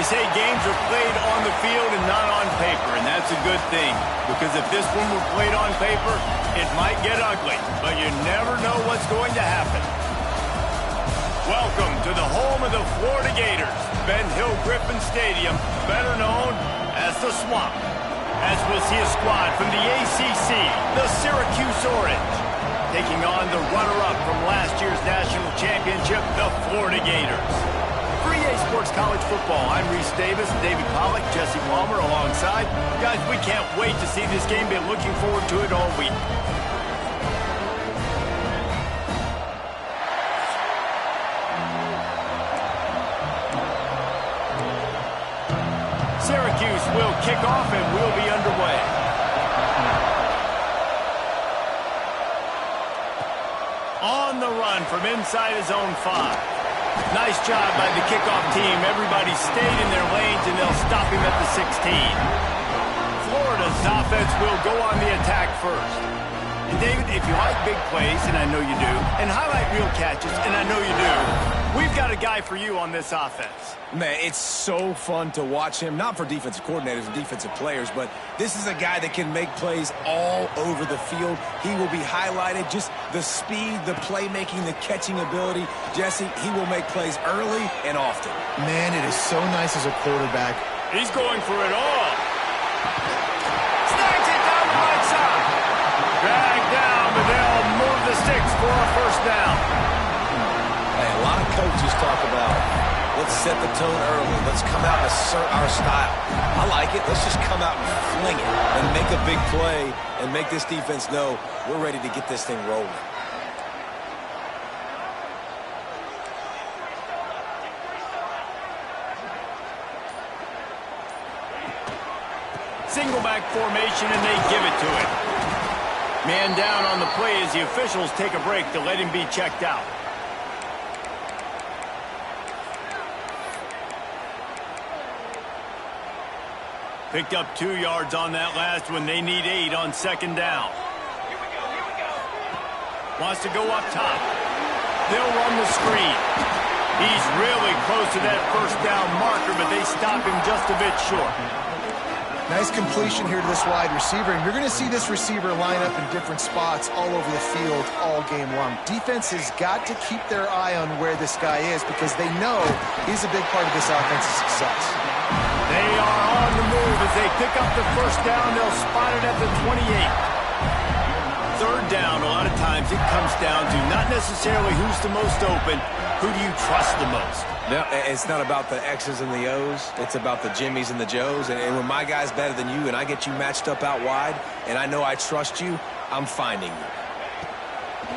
They say games are played on the field and not on paper, and that's a good thing. Because if this one were played on paper, it might get ugly, but you never know what's going to happen. Welcome to the home of the Florida Gators, Ben Hill Griffin Stadium, better known as the Swamp. As we'll see a squad from the ACC, the Syracuse Orange, taking on the runner-up from last year's national championship, the Florida Gators. For EA Sports College Football, I'm Reese Davis, David Pollack, Jesse Palmer alongside. Guys, we can't wait to see this game. Been looking forward to it all week. Syracuse will kick off and we'll be underway. On the run from inside his own 5. Nice job by the kickoff team. Everybody stayed in their lanes, and they'll stop him at the 16. Florida's offense will go on the attack first. And, David, if you like big plays, and I know you do, and highlight real catches, and I know you do, we've got a guy for you on this offense. Man, it's so fun to watch him, not for defensive coordinators and defensive players, but this is a guy that can make plays all over the field. He will be highlighted, just the speed, the playmaking, the catching ability. Jesse, he will make plays early and often. Man, it is so nice as a quarterback. He's going for it all. Snags it down the right side. Drag down, but they'll move the sticks for a first down. Hey, a lot of coaches talk about, let's set the tone early. Let's come out and assert our style. I like it. Let's just come out and fling it and make a big play and make this defense know we're ready to get this thing rolling. Single back formation, and they give it to him. Man down on the play as the officials take a break to let him be checked out. Picked up 2 yards on that last one. They need 8 on second down. Wants to go up top. They'll run the screen. He's really close to that first down marker, but they stop him just a bit short. Nice completion here to this wide receiver, and you're going to see this receiver line up in different spots all over the field all game long. Defense has got to keep their eye on where this guy is because they know he's a big part of this offense's success. They are on the move as they pick up the first down. They'll spot it at the 28. Third down, a lot of times it comes down to not necessarily who's the most open, who do you trust the most? No, it's not about the X's and the O's. It's about the Jimmies and the Joes. And when my guy's better than you and I get you matched up out wide and I know I trust you, I'm finding you.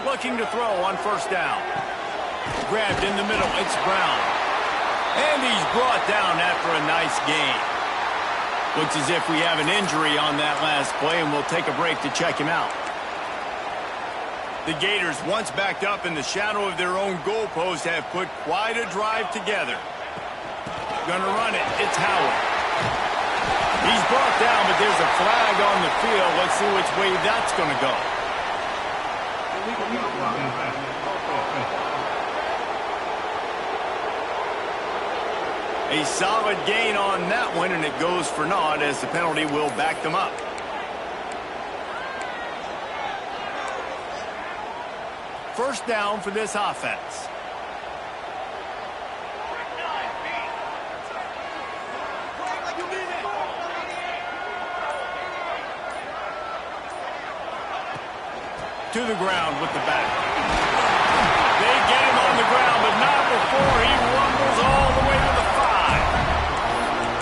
Looking to throw on first down. Grabbed in the middle. It's Brown. And he's brought down after a nice gain. Looks as if we have an injury on that last play, and we'll take a break to check him out. The Gators, once backed up in the shadow of their own goalpost, have put quite a drive together. Gonna run it. It's Howard. He's brought down, but there's a flag on the field. Let's see which way that's gonna go. A solid gain on that one, and it goes for naught as the penalty will back them up. First down for this offense. To the ground with the back. They get him on the ground, but not before he rumbles all the way to the 5.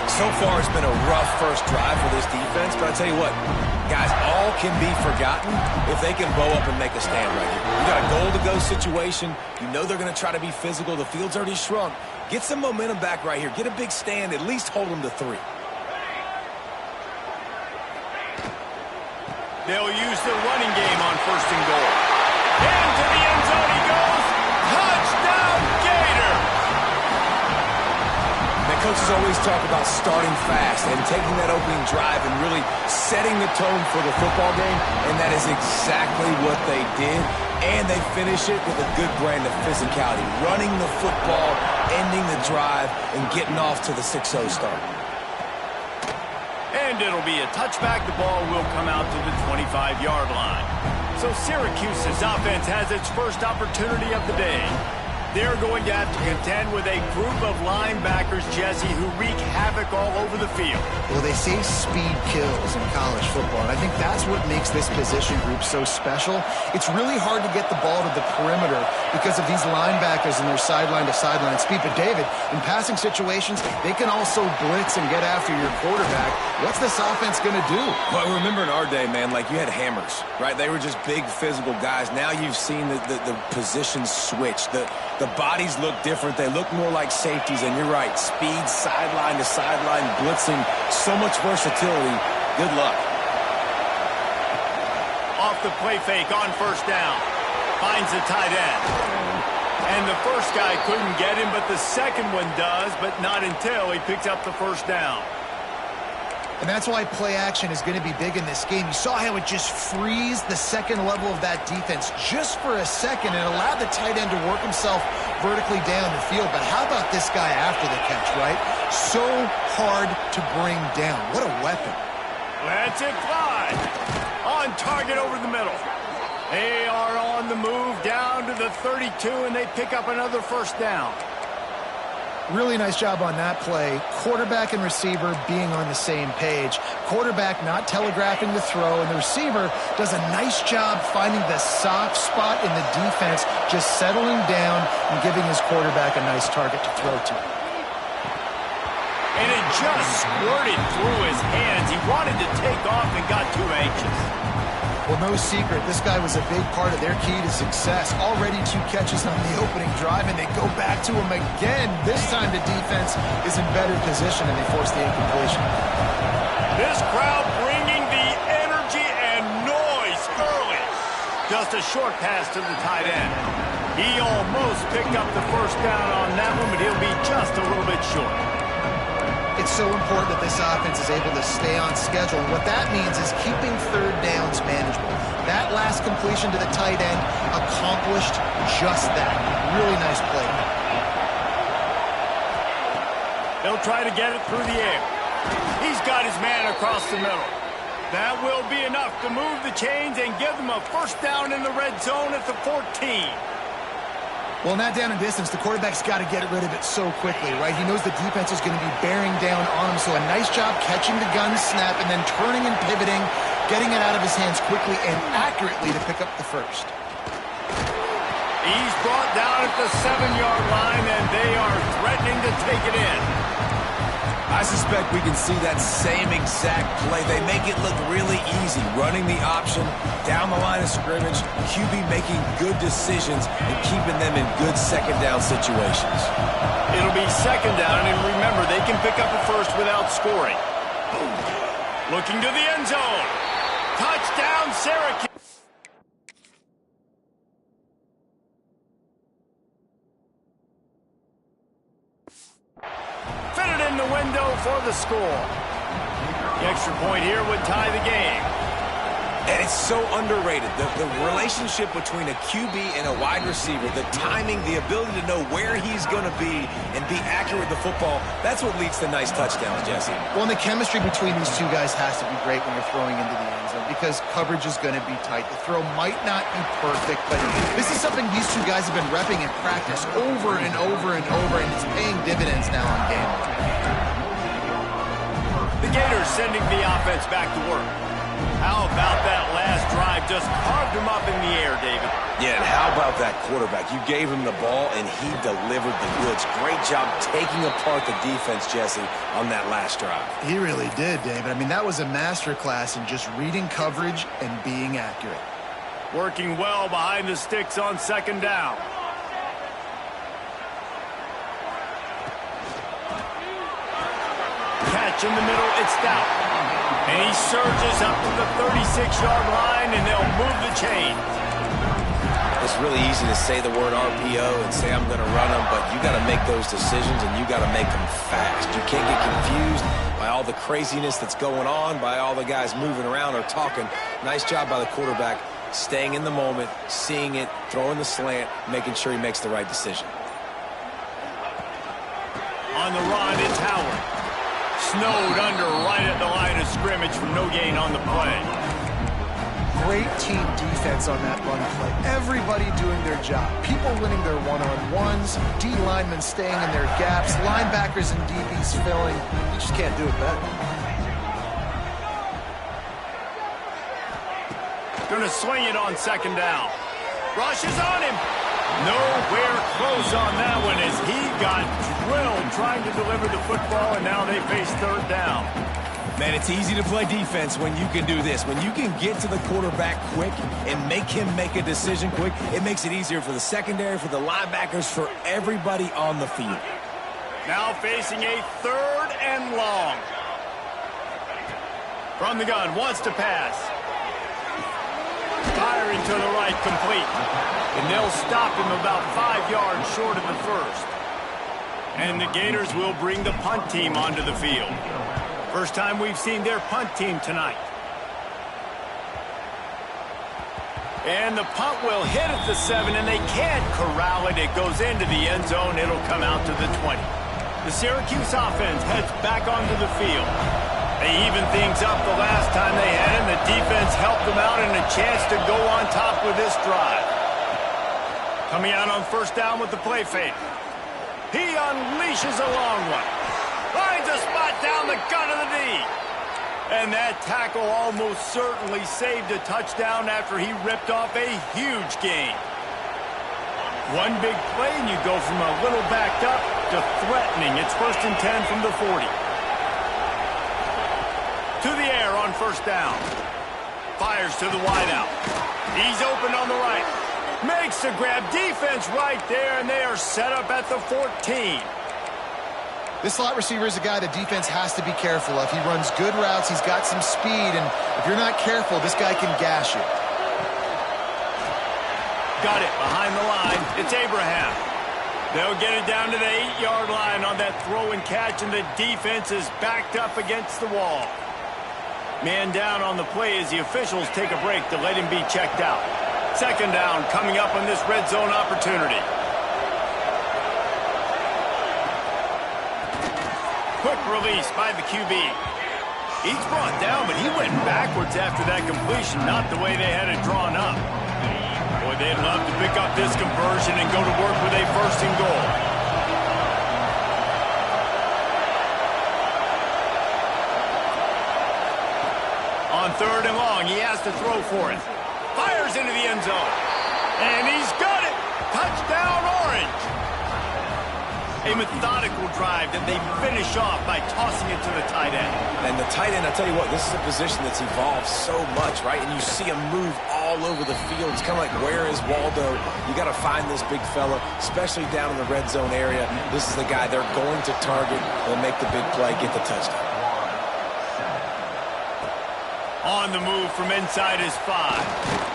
So far, it's been a rough first drive for this defense, but I tell you what, guys, all can be forgotten if they can bow up and make a stand right here. You got a goal-to-go situation. You know they're going to try to be physical. The field's already shrunk. Get some momentum back right here. Get a big stand. At least hold them to 3. They'll use the running game on first and goal. Into the end zone he goes. Touchdown, Gator! The coaches always talk about starting fast and taking that opening drive and really setting the tone for the football game, and that is exactly what they did. And they finish it with a good brand of physicality, running the football, ending the drive, and getting off to the 6-0 start. And it'll be a touchback. The ball will come out to the 25-yard line. So Syracuse's offense has its first opportunity of the day. They're going to have to contend with a group of linebackers, Jesse, who wreak havoc all over the field. Well, they say speed kills in college football, and I think that's what makes this position group so special. It's really hard to get the ball to the perimeter because of these linebackers and their sideline-to-sideline speed. But, David, in passing situations, they can also blitz and get after your quarterback. What's this offense going to do? Well, remember in our day, man, like you had hammers, right? They were just big physical guys. Now you've seen the positions switch. The bodies look different. They look more like safeties, and you're right. Speed, sideline to sideline, blitzing, so much versatility. Good luck. Off the play fake on first down. Finds the tight end. And the first guy couldn't get him, but the second one does, but not until he picks up the first down. And that's why play action is going to be big in this game. You saw how it just frees the second level of that defense just for a second and allowed the tight end to work himself vertically down the field. But how about this guy after the catch, right? So hard to bring down. What a weapon. Lets it fly. On target over the middle. They are on the move down to the 32, and they pick up another first down. Really nice job on that play. Quarterback and receiver being on the same page. Quarterback not telegraphing the throw, and the receiver does a nice job finding the soft spot in the defense, just settling down and giving his quarterback a nice target to throw to. And it just squirted through his hands. He wanted to take off and got too anxious. Well, no secret, this guy was a big part of their key to success. Already 2 catches on the opening drive, and they go back to him again. This time the defense is in better position, and they force the incompletion. This crowd bringing the energy and noise early. Just a short pass to the tight end. He almost picked up the first down on that one, but he'll be just a little bit short. It's so important that this offense is able to stay on schedule. And what that means is keeping third downs manageable. That last completion to the tight end accomplished just that. Really nice play. They'll try to get it through the air. He's got his man across the middle. That will be enough to move the chains and give them a first down in the red zone at the 14. Well, not down in distance, the quarterback's got to get rid of it so quickly, right? He knows the defense is going to be bearing down on him, so a nice job catching the gun snap and then turning and pivoting, getting it out of his hands quickly and accurately to pick up the first. He's brought down at the 7-yard line, and they are threatening to take it in. I suspect we can see that same exact play. They make it look really easy, running the option down the line of scrimmage, QB making good decisions and keeping them in good second down situations. It'll be second down, and remember, they can pick up a first without scoring. Looking to the end zone. Touchdown, Syracuse. Fitted in the window for the score. The extra point here would tie the game. And it's so underrated. The relationship between a QB and a wide receiver, the timing, the ability to know where he's going to be and be accurate with the football, that's what leads to nice touchdowns, Jesse. Well, and the chemistry between these two guys has to be great when you're throwing into the end zone because coverage is going to be tight. The throw might not be perfect, but this is something these two guys have been repping in practice over and over and over, and it's paying dividends now on game. The Gators sending the offense back to work. How about that last drive? Just carved him up in the air, David. Yeah, and how about that quarterback? You gave him the ball, and he delivered the goods. Great job taking apart the defense, Jesse, on that last drive. He really did, David. I mean, that was a masterclass in just reading coverage and being accurate. Working well behind the sticks on second down. Catch in the middle, it's down. And he surges up to the 36-yard line, and they'll move the chain. It's really easy to say the word RPO and say I'm going to run them, but you got to make those decisions, and you got to make them fast. You can't get confused by all the craziness that's going on, by all the guys moving around or talking. Nice job by the quarterback staying in the moment, seeing it, throwing the slant, making sure he makes the right decision. On the run, it's Howard. Snowed under right at the line of scrimmage for no gain on the play. Great team defense on that run play. Everybody doing their job. People winning their one-on-ones, D linemen staying in their gaps, linebackers and DBs filling. You just can't do it better. Gonna swing it on second down. Rush is on him. Nowhere close on that one as he got drilled trying to deliver the football, and now they face third down. Man, it's easy to play defense when you can do this. When you can get to the quarterback quick and make him make a decision quick, it makes it easier for the secondary, for the linebackers, for everybody on the field. Now facing a third and long. From the gun, wants to pass. Firing to the right, complete. And they'll stop him about 5 yards short of the first. And the Gators will bring the punt team onto the field. First time we've seen their punt team tonight. And the punt will hit at the 7, and they can't corral it. It goes into the end zone. It'll come out to the 20. The Syracuse offense heads back onto the field. They evened things up the last time they had him. The defense helped them out and a chance to go on top with this drive. Coming out on first down with the play fake. He unleashes a long one. Finds a spot down the gut of the knee. And that tackle almost certainly saved a touchdown after he ripped off a huge gain. One big play and you go from a little backed up to threatening. It's 1st and 10 from the 40. To the air on first down. Fires to the wideout. He's open on the right. Makes the grab. Defense right there, and they are set up at the 14. This slot receiver is a guy the defense has to be careful of. He runs good routes. He's got some speed, and if you're not careful, this guy can gash you. Got it behind the line. It's Abraham. They'll get it down to the 8-yard line on that throw and catch, and the defense is backed up against the wall. Man down on the play as the officials take a break to let him be checked out. Second down coming up on this red zone opportunity. Quick release by the QB. He's brought down, but he went backwards after that completion, not the way they had it drawn up. Boy, they'd love to pick up this conversion and go to work with a 1st and goal. On 3rd and long, he has to throw for it. Fires into the end zone. And he's got it. Touchdown, Orange. A methodical drive that they finish off by tossing it to the tight end. And the tight end, I tell you what, this is a position that's evolved so much, right? And you see him move all over the field. It's kind of like, where is Waldo? You got to find this big fella, especially down in the red zone area. This is the guy they're going to target. They'll make the big play, get the touchdown. On the move from inside his 5.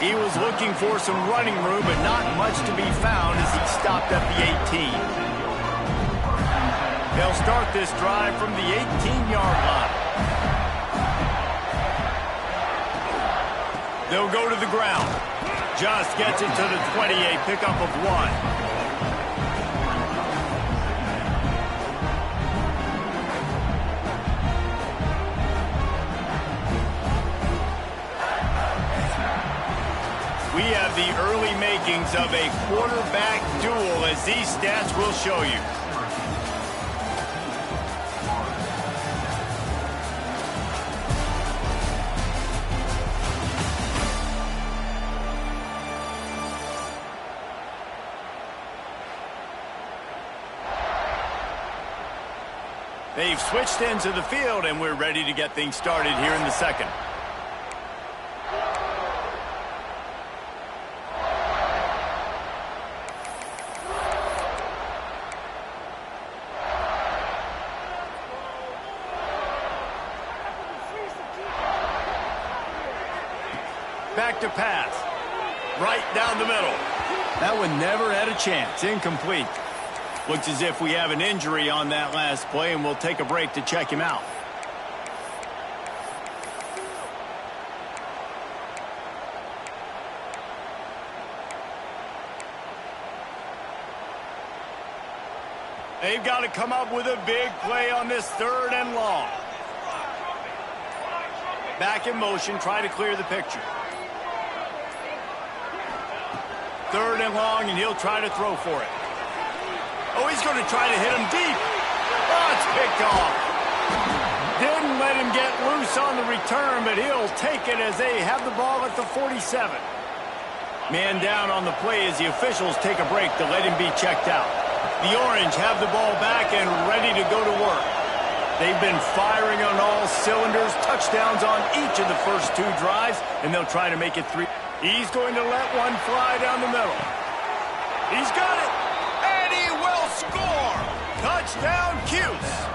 He was looking for some running room, but not much to be found as he stopped at the 18. They'll start this drive from the 18-yard line. They'll go to the ground. Just gets it to the 20, a pickup of 1. We have the early makings of a quarterback duel, as these stats will show you. They've switched into the field, and we're ready to get things started here in the second. Back to pass. Right down the middle. That one never had a chance. Incomplete. Looks as if we have an injury on that last play, and we'll take a break to check him out. They've got to come up with a big play on this 3rd and long. Back in motion, try to clear the picture. 3rd and long, and he'll try to throw for it. Oh, he's going to try to hit him deep. Oh, it's picked off. Didn't let him get loose on the return, but he'll take it as they have the ball at the 47. Man down on the play as the officials take a break to let him be checked out. The Orange have the ball back and ready to go to work. They've been firing on all cylinders, touchdowns on each of the first 2 drives, and they'll try to make it 3. He's going to let one fly down the middle. He's got it, and he will score! Touchdown, Cuse!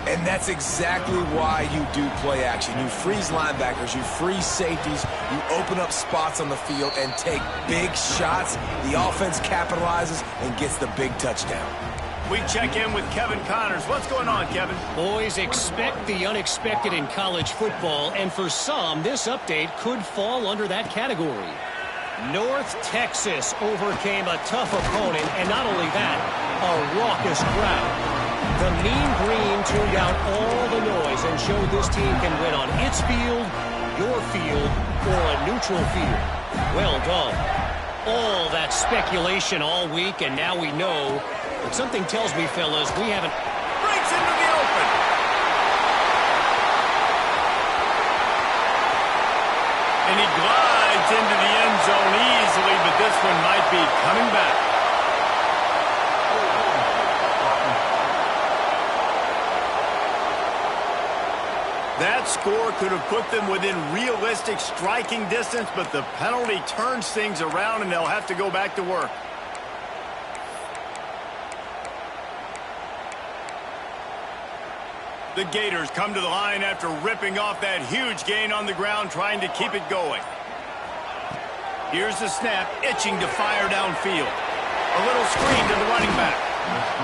And that's exactly why you do play action. You freeze linebackers, you freeze safeties, you open up spots on the field and take big shots. The offense capitalizes and gets the big touchdown. We check in with Kevin Connors. What's going on, Kevin? Boys, expect the unexpected in college football, and for some, this update could fall under that category. North Texas overcame a tough opponent, and not only that, a raucous crowd. The Mean Green tuned out all the noise and showed this team can win on its field, your field, or a neutral field. Well done. All that speculation all week, and now we know. But something tells me, fellas, we haven't... Breaks into the open. And he glides into the end zone easily, but this one might be coming back. That score could have put them within realistic striking distance, but the penalty turns things around, and they'll have to go back to work. The Gators come to the line after ripping off that huge gain on the ground, trying to keep it going. Here's the snap, itching to fire downfield. A little screen to the running back.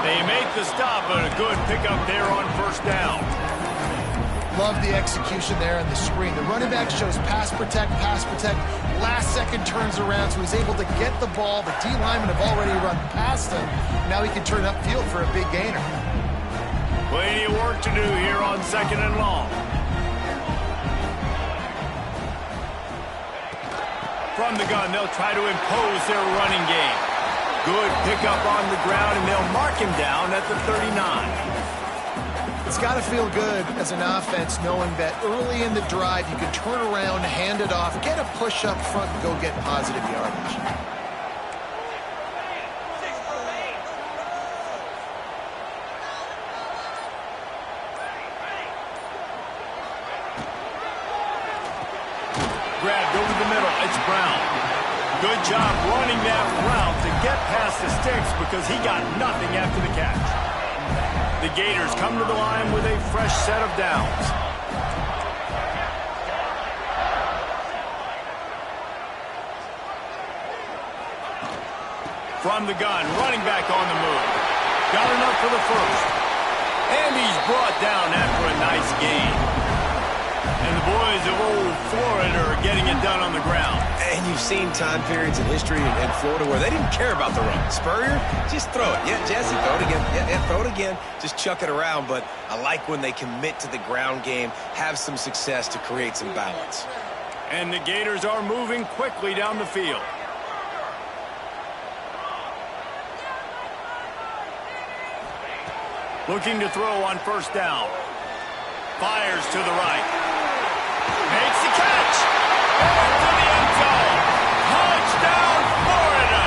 They make the stop, but a good pickup there on 1st down. Love the execution there on the screen. The running back shows pass protect. Last second turns around, so he's able to get the ball. The D linemen have already run past him. Now he can turn upfield for a big gainer. Plenty of work to do here on 2nd and long. From the gun, they'll try to impose their running game. Good pickup on the ground, and they'll mark him down at the 39. It's got to feel good as an offense knowing that early in the drive you can turn around, hand it off, get a push up front, and go get positive yardage. Grabbed over the middle. It's Brown. Good job running that route to get past the sticks because he got nothing after the catch. The Gators come to the line with a fresh set of downs. From the gun, running back on the move. Got enough for the 1st. And he's brought down after a nice gain. And the boys of old Florida are getting it done on the ground. And you've seen time periods in history in Florida where they didn't care about the run. Spurrier, just throw it. Yeah, Jesse, throw it again. Yeah, throw it again. Just chuck it around. But I like when they commit to the ground game, have some success to create some balance. And the Gators are moving quickly down the field. Looking to throw on 1st down. Fires to the right. Makes the catch. Into the end zone. Touchdown, Florida.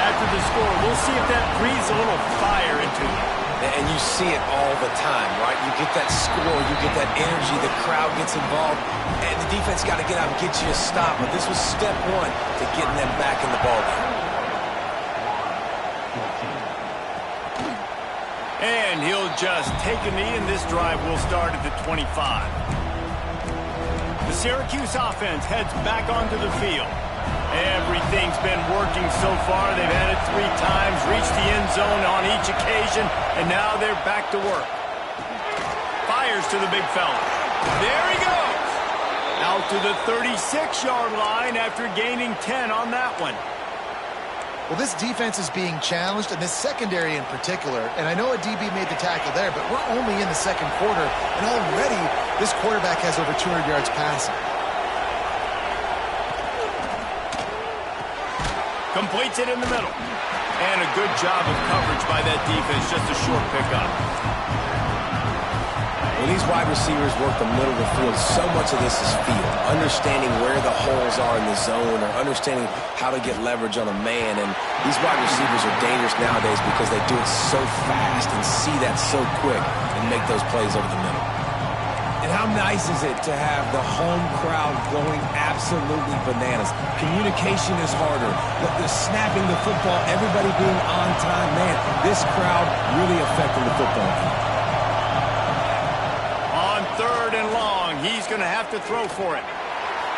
After the score, we'll see if that breathes a little fire into them. And you see it all the time, right? You get that score, you get that energy, the crowd gets involved, and the defense got to get out and get you a stop. But this was step 1 to getting them back in the ballgame. And he'll just take a knee, and this drive will start at the 25. The Syracuse offense heads back onto the field. Everything's been working so far. They've had it 3 times, reached the end zone on each occasion, and now they're back to work. Fires to the big fella. There he goes. Out to the 36-yard line after gaining 10 on that one. Well, this defense is being challenged, and this secondary in particular. And I know a DB made the tackle there, but we're only in the second quarter, and already this quarterback has over 200 yards passing. Completes it in the middle. And a good job of coverage by that defense, just a short pickup. When these wide receivers work the middle of the field, so much of this is feel. Understanding where the holes are in the zone or understanding how to get leverage on a man. And these wide receivers are dangerous nowadays because they do it so fast and see that so quick and make those plays over the middle. And how nice is it to have the home crowd going absolutely bananas? Communication is harder. The snapping the football, everybody being on time. Man, this crowd really affecting the football game. On 3rd and long, he's going to have to throw for it.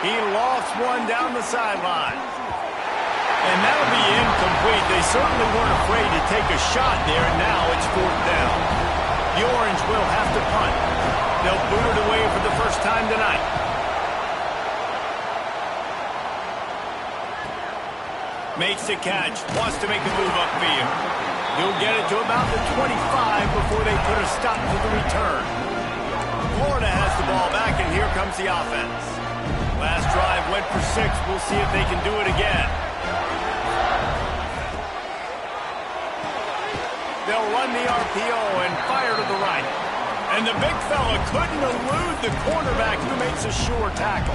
He lofts one down the sideline. And that'll be incomplete. They certainly weren't afraid to take a shot there, and now it's 4th down. The Orange will have to punt. They'll boot it away for the first time tonight. Makes the catch. Wants to make a move upfield. He'll get it to about the 25 before they put a stop to the return. Florida has the ball back, and here comes the offense. Last drive went for 6. We'll see if they can do it again. They'll run the RPO and fire to the right. And the big fella couldn't elude the cornerback who makes a sure tackle.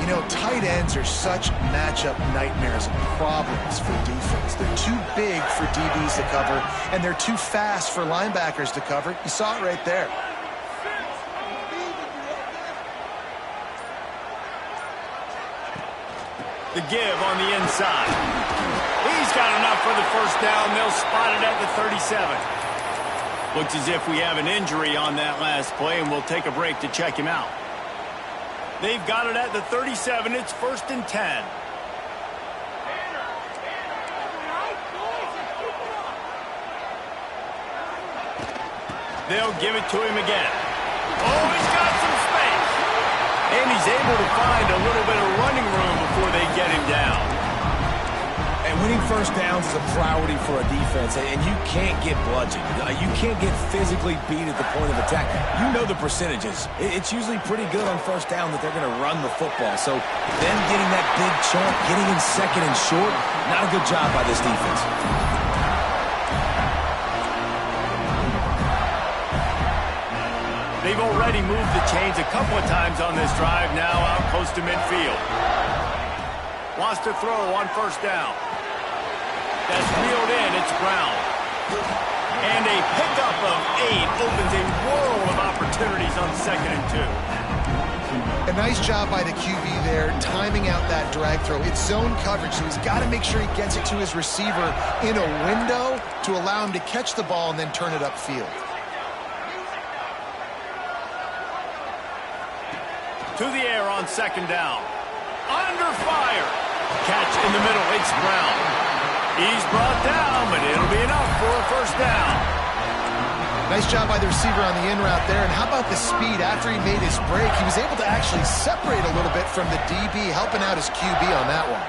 You know, tight ends are such matchup nightmares and problems for defense. They're too big for DBs to cover, and they're too fast for linebackers to cover. You saw it right there. The give on the inside. He's got enough for the first down. They'll spot it at the 37. Looks as if we have an injury on that last play, and we'll take a break to check him out. They've got it at the 37. It's 1st and 10. They'll give it to him again. Oh, he's got some space. And he's able to find a little bit of running room before they get him down. And winning first downs is a priority for a defense, and you can't get bludgeoned. You can't get physically beat at the point of attack. You know the percentages. It's usually pretty good on first down that they're going to run the football. So them getting that big chunk, getting in second and short, not a good job by this defense. They've already moved the chains a couple of times on this drive, now out close to midfield. Wants to throw on first down. That's reeled in. It's Brown. And a pickup of 8 opens a world of opportunities on 2nd and 2. A nice job by the QB there, timing out that drag throw. It's zone coverage, so he's got to make sure he gets it to his receiver in a window to allow him to catch the ball and then turn it upfield. To the air on 2nd down. Under fire. Catch in the middle. It's Brown. He's brought down, but it'll be enough for a first down. Nice job by the receiver on the in route there. And how about the speed after he made his break? He was able to actually separate a little bit from the DB, helping out his QB on that one.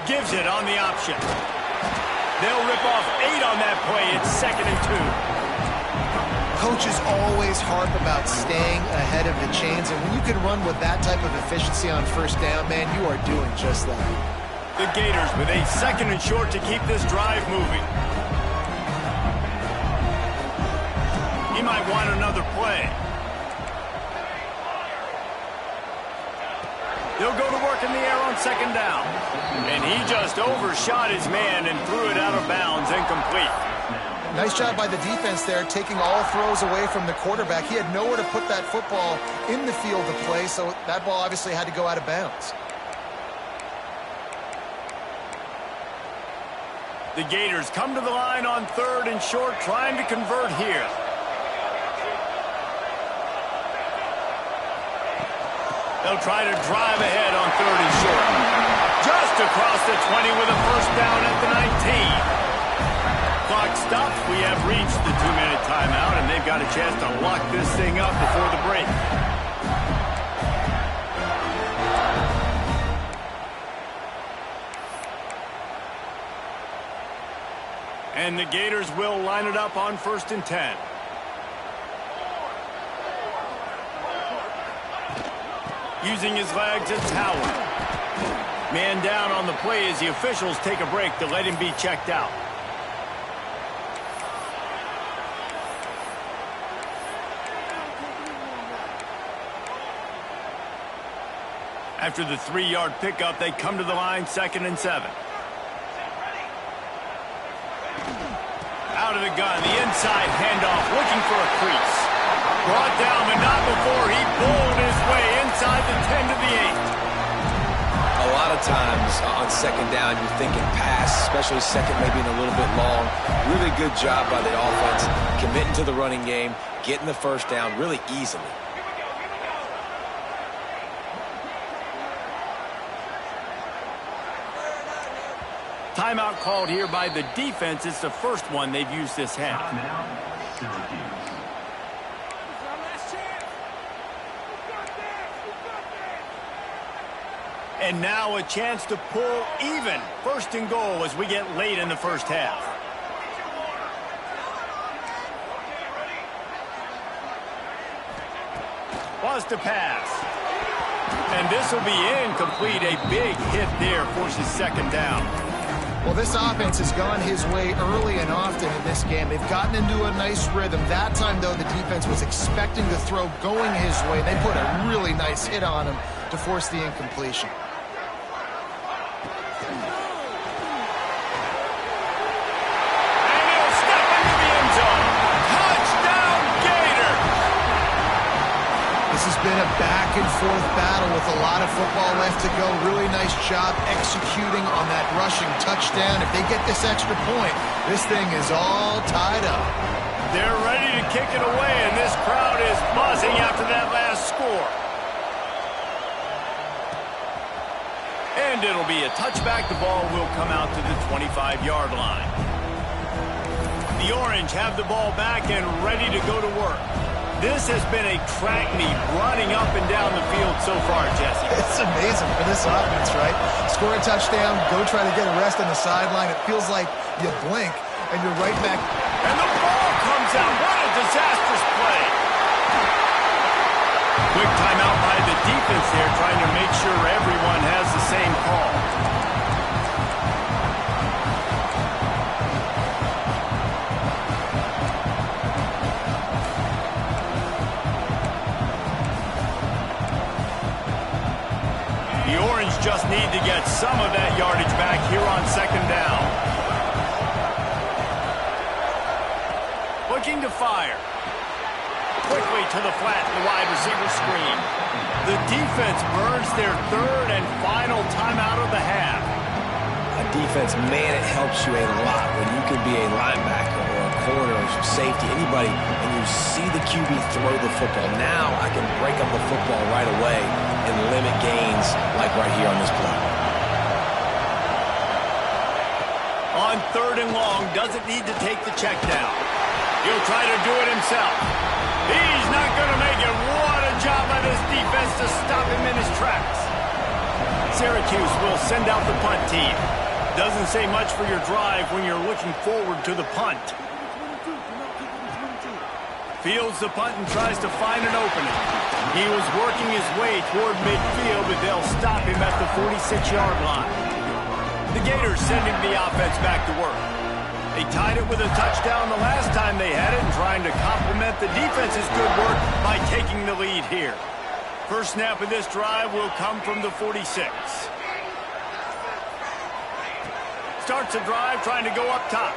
Gives it on the option. They'll rip off 8 on that play. It's 2nd and 2. Coaches always harp about staying ahead of the chains, and when you can run with that type of efficiency on first down, man, you are doing just that. The Gators with a 2nd and short to keep this drive moving. He might want another play. They'll go to work in the air on 2nd down. And he just overshot his man and threw it out of bounds, incomplete. Nice job by the defense there, taking all throws away from the quarterback. He had nowhere to put that football in the field to play, so that ball obviously had to go out of bounds. The Gators come to the line on 3rd and short, trying to convert here. They'll try to drive ahead on 3rd and short. Just across the 20 with a first down at the 19. Clock stops. We have reached the 2-minute timeout, and they've got a chance to lock this thing up before the break. And the Gators will line it up on 1st and 10. Using his legs, it's Howard. Man down on the play as the officials take a break to let him be checked out. After the 3-yard pickup, they come to the line, 2nd and 7. Out of the gun, the inside handoff, looking for a crease. Brought down, but not before he bowled his way inside the 10 to the 8. A lot of times on 2nd down, you're thinking pass, especially 2nd, maybe a little bit long. Really good job by the offense, committing to the running game, getting the 1st down really easily. Timeout called here by the defense. It's the first one they've used this half. And now a chance to pull even. 1st and goal as we get late in the first half. Was to pass. And this will be incomplete. A big hit there forces 2nd down. Well, this offense has gone his way early and often in this game. They've gotten into a nice rhythm. That time, though, the defense was expecting the throw going his way. They put a really nice hit on him to force the incompletion. Been a back-and-forth battle with a lot of football left to go. Really nice job executing on that rushing touchdown. If they get this extra point, this thing is all tied up. They're ready to kick it away, and this crowd is buzzing after that last score. And it'll be a touchback. The ball will come out to the 25-yard line. The Orange have the ball back and ready to go to work. This has been a track meet running up and down the field so far, Jesse. It's amazing for this offense, right? Score a touchdown, go try to get a rest on the sideline. It feels like you blink, and you're right back. And the ball comes out. What a disastrous play. Quick timeout by the defense there, trying to make sure everyone has the same call. Just need to get some of that yardage back here on 2nd down. Looking to fire. Quickly to the flat, the wide receiver screen. The defense burns their 3rd and final timeout of the half. A defense, man, it helps you a lot when you can be a linebacker or a corner or safety, anybody, and you see the QB throw the football. Now I can break up the football right away and limit gains like right here on this play. On 3rd and long, doesn't need to take the check down. He'll try to do it himself. He's not going to make it. What a job by this defense to stop him in his tracks. Syracuse will send out the punt team. Doesn't say much for your drive when you're looking forward to the punt. Fields the punt and tries to find an opening. He was working his way toward midfield, but they'll stop him at the 46-yard line. The Gators sending the offense back to work. They tied it with a touchdown the last time they had it and trying to complement the defense's good work by taking the lead here. First snap of this drive will come from the 46. Starts a drive trying to go up top.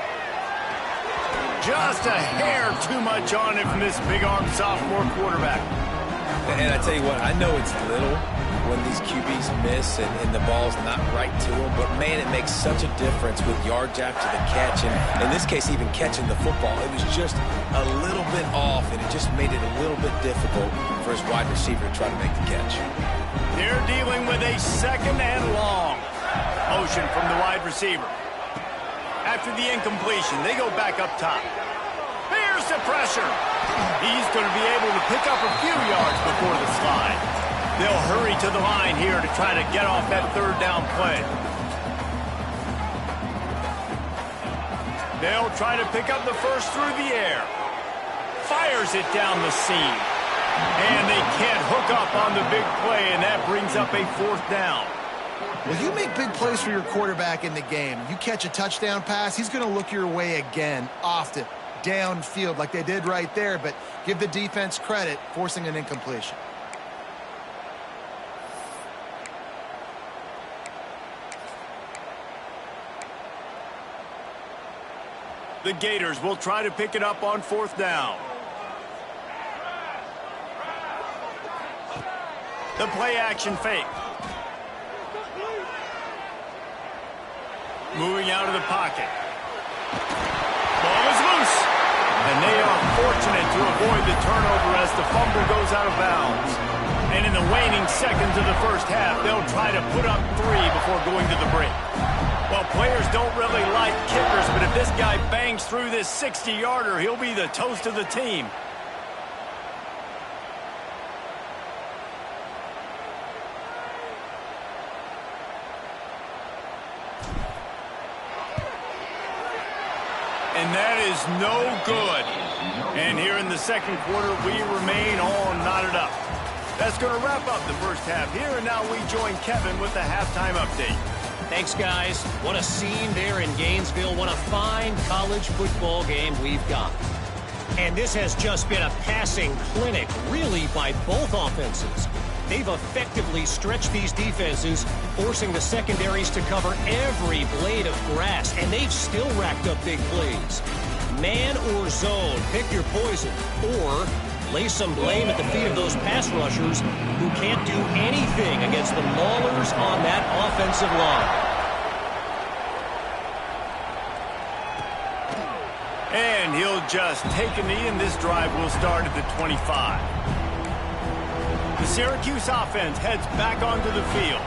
Just a hair too much on it from this big-armed sophomore quarterback. And I tell you what, I know it's little when these QBs miss and the ball's not right to them, but man, it makes such a difference with yards after the catch. And in this case, even catching the football, it was just a little bit off, and it just made it a little bit difficult for his wide receiver to try to make the catch. They're dealing with a 2nd and long. Motion from the wide receiver. After the incompletion, they go back up top. Here's the pressure. He's going to be able to pick up a few yards before the slide. They'll hurry to the line here to try to get off that 3rd down play. They'll try to pick up the first through the air. Fires it down the seam. And they can't hook up on the big play, and that brings up a 4th down. Well, you make big plays for your quarterback in the game. You catch a touchdown pass, he's going to look your way again, often, downfield like they did right there, but give the defense credit, forcing an incompletion. The Gators will try to pick it up on 4th down. The play action fake. Moving out of the pocket. Ball is loose. And they are fortunate to avoid the turnover as the fumble goes out of bounds. And in the waning seconds of the first half, they'll try to put up 3 before going to the break. Well, players don't really like kickers, but if this guy bangs through this 60-yarder, he'll be the toast of the team. And that is no good. And here in the second quarter, we remain all knotted up. That's going to wrap up the first half here, and now we join Kevin with the halftime update. Thanks, guys. What a scene there in Gainesville. What a fine college football game we've got. And this has just been a passing clinic, really, by both offenses. They've effectively stretched these defenses, forcing the secondaries to cover every blade of grass, and they've still racked up big plays. Man or zone, pick your poison, or lay some blame at the feet of those pass rushers who can't do anything against the maulers on that offensive line. And he'll just take a knee, and this drive will start at the 25. The Syracuse offense heads back onto the field.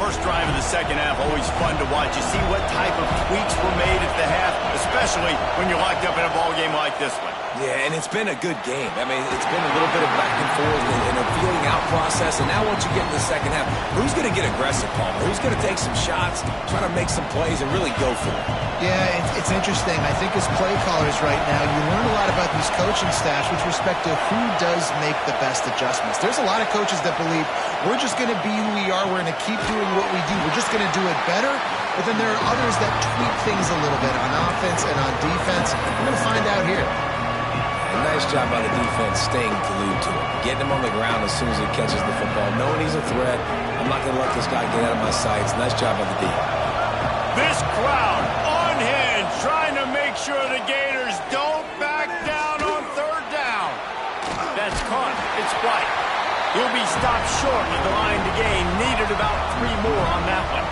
First drive of the second half, always fun to watch. You see what type of tweaks were made at the half, especially when you're locked up in a ball game like this one. Yeah, and it's been a good game. I mean, it's been a little bit of back and forth and a feeling out process. And now once you get in the second half, who's going to get aggressive, Palmer? Who's going to take some shots, try to make some plays, and really go for it? Yeah, it's interesting. I think as play callers right now, you learn a lot about these coaching staffs with respect to who does make the best adjustments. There's a lot of coaches that believe we're just going to be who we are. We're going to keep doing what we do. We're just going to do it better. But then there are others that tweak things a little bit on offense and on defense. We're going to find out here. A nice job by the defense staying glued to him. Getting him on the ground as soon as he catches the football. Knowing he's a threat. I'm not going to let this guy get out of my sights. Nice job by the D. This crowd unhinged, trying to make sure the Gators don't back down on 3rd down. That's caught. It's White. He'll be stopped short of the line to gain. Needed about 3 more on that one.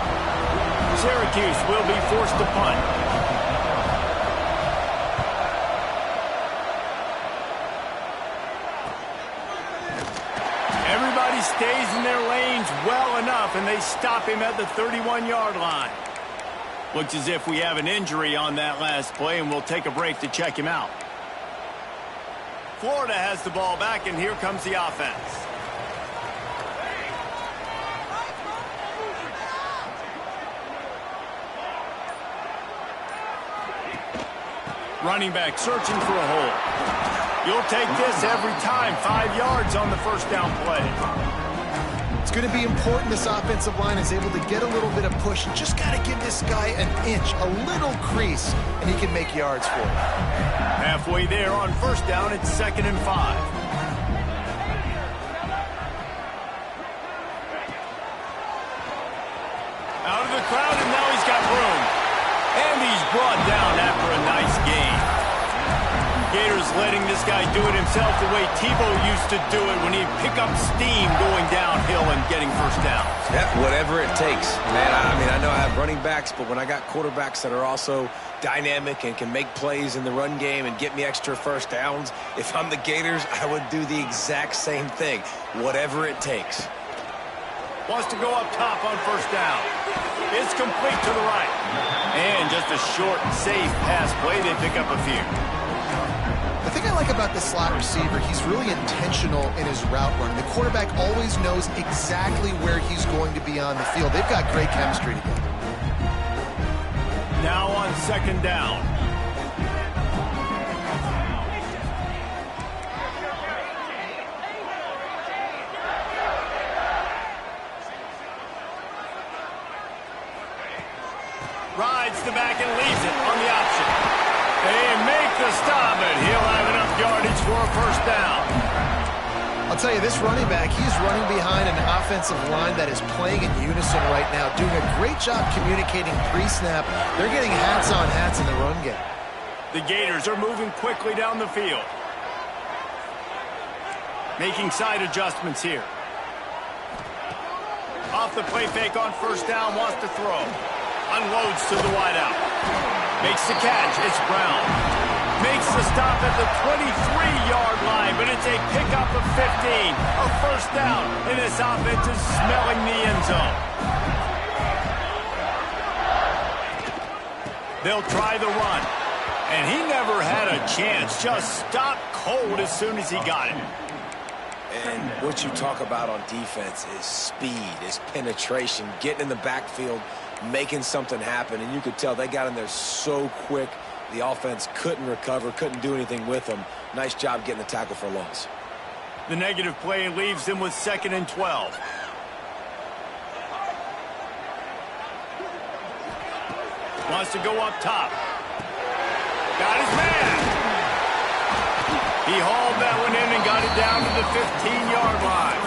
Syracuse will be forced to punt. Everybody stays in their lanes well enough, and they stop him at the 31-yard line. Looks as if we have an injury on that last play, and we'll take a break to check him out. Florida has the ball back, and here comes the offense. Running back searching for a hole. You'll take this every time. 5 yards on the first down play. It's going to be important this offensive line is able to get a little bit of push. Just got to give this guy an inch, a little crease, and he can make yards for it. Halfway there on first down, it's 2nd and 5. Out of the crowd, and now he's got room. And he's brought down after a nice gain. Gators letting this guy do it himself the way Tebow used to do it when he'd pick up steam going downhill and getting first down. Yeah, whatever it takes. Man, I mean, I know I have running backs, but when I got quarterbacks that are also dynamic and can make plays in the run game and get me extra first downs, if I'm the Gators, I would do the exact same thing. Whatever it takes. Wants to go up top on first down. It's complete to the right. And just a short, safe pass play. They pick up a few. The thing I like about the slot receiver, he's really intentional in his route run. The quarterback always knows exactly where he's going to be on the field. They've got great chemistry together. Now on 2nd down. Rides the back and leaves it on the option. They make the stop, but he'll have enough yardage for a first down. I'll tell you, this running back, he's running behind an offensive line that is playing in unison right now, doing a great job communicating pre-snap. They're getting hats on hats in the run game. The Gators are moving quickly down the field. Making side adjustments here. Off the play fake on first down, wants to throw. Unloads to the wideout. Makes the catch, it's Brown. Makes the stop at the 23-yard line, but it's a pickup of 15. A first down, and this offense is smelling the end zone. They'll try the run. And he never had a chance. Just stopped cold as soon as he got it. And what you talk about on defense is speed, is penetration, getting in the backfield, making something happen. And you could tell they got in there so quick. The offense couldn't recover, couldn't do anything with them. Nice job getting the tackle for a loss. The negative play leaves them with 2nd and 12. Wants to go up top. Got his man. He hauled that one in and got it down to the 15-yard line.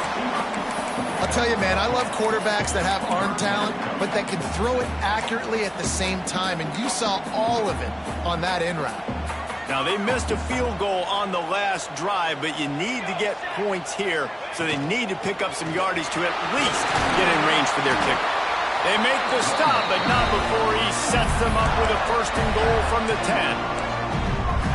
I'll tell you, man, I love quarterbacks that have arm talent, but that can throw it accurately at the same time, and you saw all of it on that in route. Now, they missed a field goal on the last drive, but you need to get points here, so they need to pick up some yardage to at least get in range for their kicker. They make the stop, but not before he sets them up with a 1st and goal from the 10.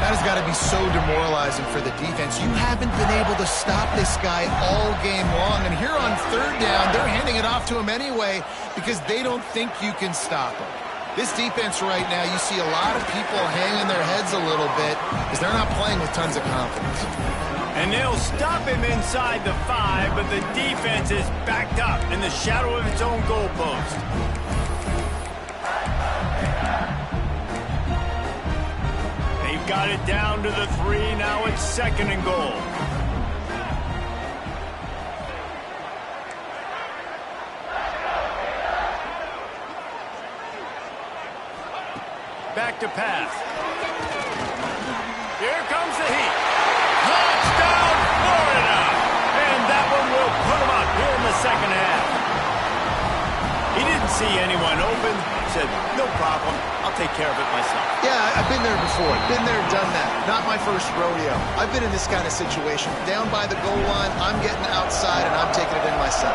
That has got to be so demoralizing for the defense. You haven't been able to stop this guy all game long. And here on 3rd down, they're handing it off to him anyway because they don't think you can stop him. This defense right now, you see a lot of people hanging their heads a little bit because they're not playing with tons of confidence. And they'll stop him inside the 5, but the defense is backed up in the shadow of its own goalpost. Got it down to the 3. Now it's 2nd and goal. Back to pass. Here comes the heat. Touchdown, Florida! And that one will put them up here in the 2nd half. He didn't see anyone open. Said, no problem. I'll take care of it myself. Yeah, I've been there before. Been there, done that. Not my first rodeo. I've been in this kind of situation. Down by the goal line, I'm getting outside, and I'm taking it in myself.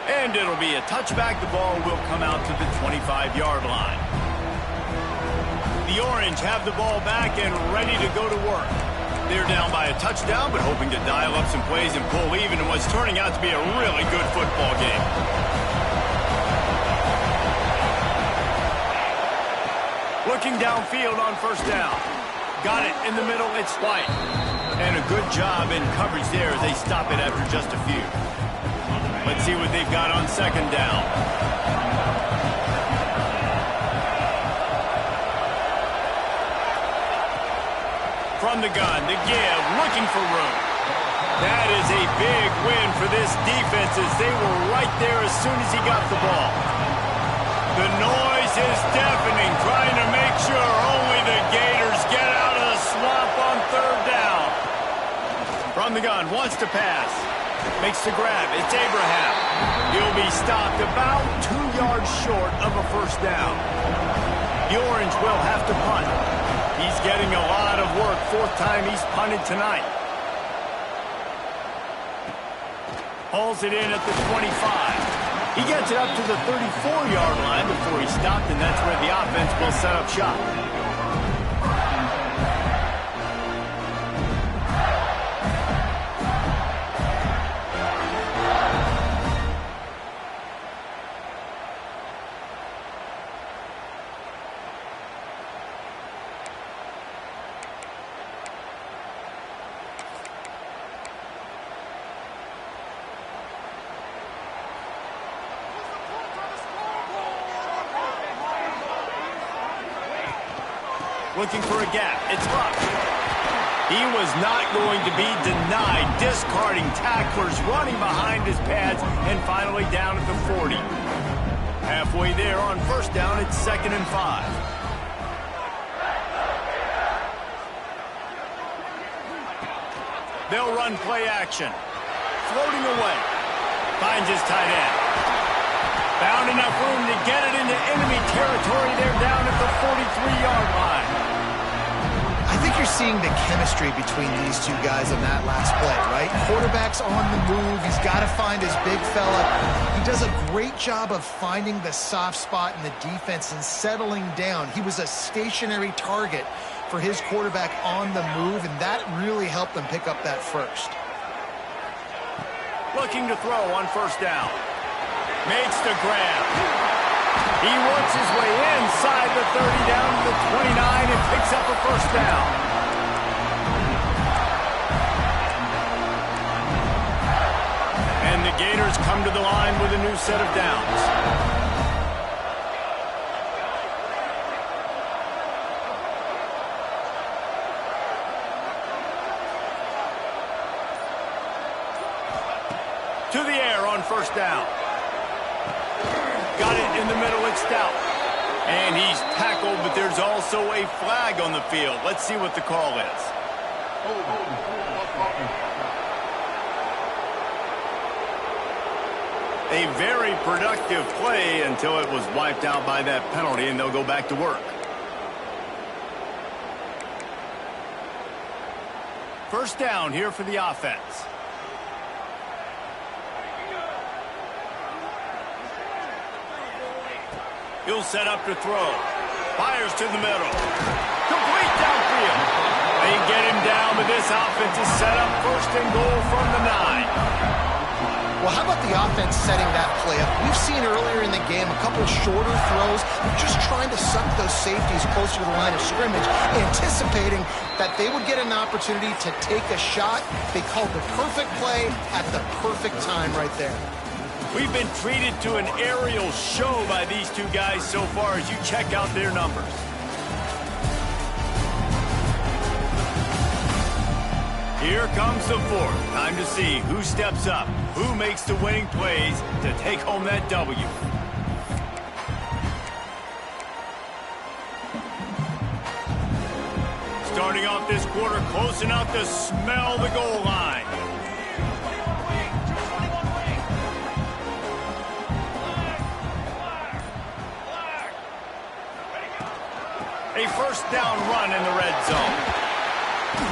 And it'll be a touchback. The ball will come out to the 25-yard line. The Orange have the ball back and ready to go to work. They're down by a touchdown, but hoping to dial up some plays and pull even in what's turning out to be a really good football game. Looking downfield on 1st down. Got it in the middle, it's White. And a good job in coverage there as they stop it after just a few. Let's see what they've got on 2nd down. From the gun, to give, looking for room. That is a big win for this defense as they were right there as soon as he got the ball. The noise is deafening, trying to make sure only the Gators get out of the swamp on 3rd down. From the gun, wants to pass. Makes the grab, it's Abraham. He'll be stopped about 2 yards short of a 1st down. The Orange will have to punt. He's getting a lot of work. 4th time he's punted tonight. Hauls it in at the 25. He gets it up to the 34-yard line before he stopped, and that's where the offense will set up shop. Looking for a gap. It's Rush. He was not going to be denied, discarding tacklers, running behind his pads, and finally down at the 40. Halfway there on first down, it's 2nd and 5. They'll run play action. Floating away. Finds his tight end. Found enough room to get it into enemy territory. They're down at the 43-yard line. I think you're seeing the chemistry between these two guys on that last play, right? Quarterback's on the move. He's got to find his big fella. He does a great job of finding the soft spot in the defense and settling down. He was a stationary target for his quarterback on the move, and that really helped them pick up that first. Looking to throw on first down. Makes the grab. He works his way inside the 30 down to the 29 and picks up a first down. And the Gators come to the line with a new set of downs. To the air on first down. Got it in the middle, it's Stout. And he's tackled, but there's also a flag on the field. Let's see what the call is. A very productive play until it was wiped out by that penalty, and they'll go back to work. First down here for the offense. He'll set up to throw. Fires to the middle. Complete downfield. They get him down, but this offense is set up 1st and goal from the 9. Well, how about the offense setting that play up? We've seen earlier in the game a couple shorter throws, just trying to suck those safeties closer to the line of scrimmage, anticipating that they would get an opportunity to take a shot. They called the perfect play at the perfect time right there. We've been treated to an aerial show by these two guys so far as you check out their numbers. Here comes the 4th. Time to see who steps up, who makes the winning plays to take home that W. Starting off this quarter close enough to smell the goal line. A first down run in the red zone.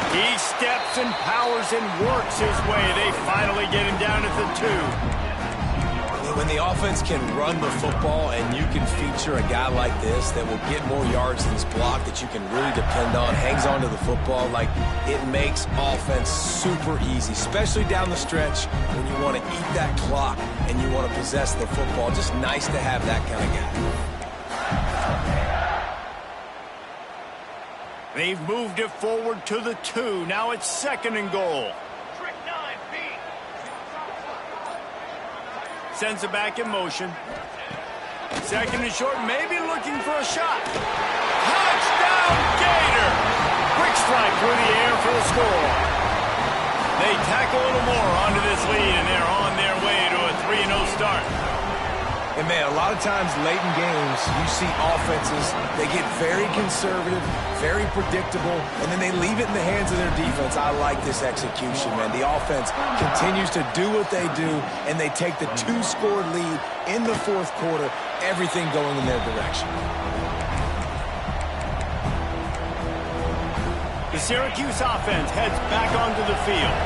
He steps and powers and works his way. They finally get him down at the 2. When the offense can run the football and you can feature a guy like this that will get more yards than his block, that you can really depend on, hangs on to the football, like, it makes offense super easy, especially down the stretch when you want to eat that clock and you want to possess the football. Just nice to have that kind of guy. They've moved it forward to the 2. Now it's 2nd and goal. Sends it back in motion. 2nd and short, maybe looking for a shot. Touchdown, Gator! Quick strike through the air for the score. They tack a little more onto this lead, and they're on their way to a 3-0 start. And, man, a lot of times late in games, you see offenses, they get very conservative, very predictable, and then they leave it in the hands of their defense. I like this execution, man. The offense continues to do what they do, and they take the 2-score lead in the 4th quarter, everything going in their direction. The Syracuse offense heads back onto the field.